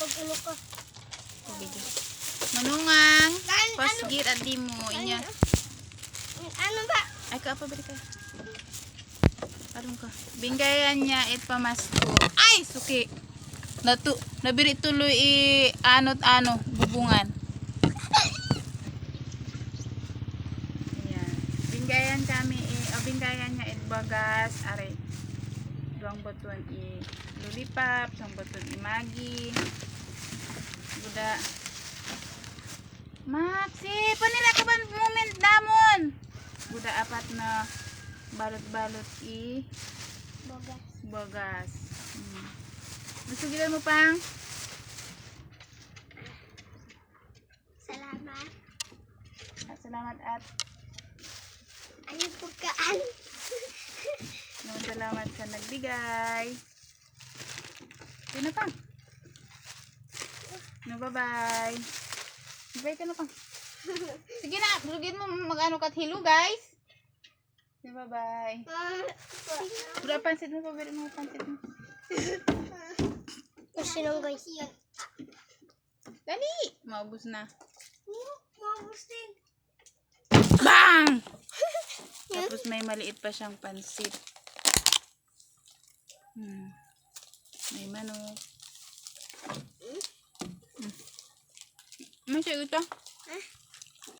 Pag-ulo ko. Manungang. Pasgir at di mo. Inya. Ano ba? Ay ka pa balik ka. Parang ka. Binggayan niya it pamasko. Ay suki. Nabiri tuloy anot bubungan. Ayan. Binggayan kami binggayan niya it bagas are. Duang boton lulipap, duang boton magi. Buda. Maxi, panila ka ba moment damon? Buda apat na balot-balot Bogas. bagas. Masugilan mo pang? Salamat. Salamat at Ano pagkaan? salamat sa nagbigay. Sino pang? No, bye-bye. Bye ka na pang. Sige na, bulugin mo mag-ano ka hilo, guys. Bye-bye. Buda pansit mo, pabili mo pansit mo. Kasi nung guys. Dali! Maubos na. Maubos din. Bang! Tapos may maliit pa siyang pansit. May manok. Masya ito?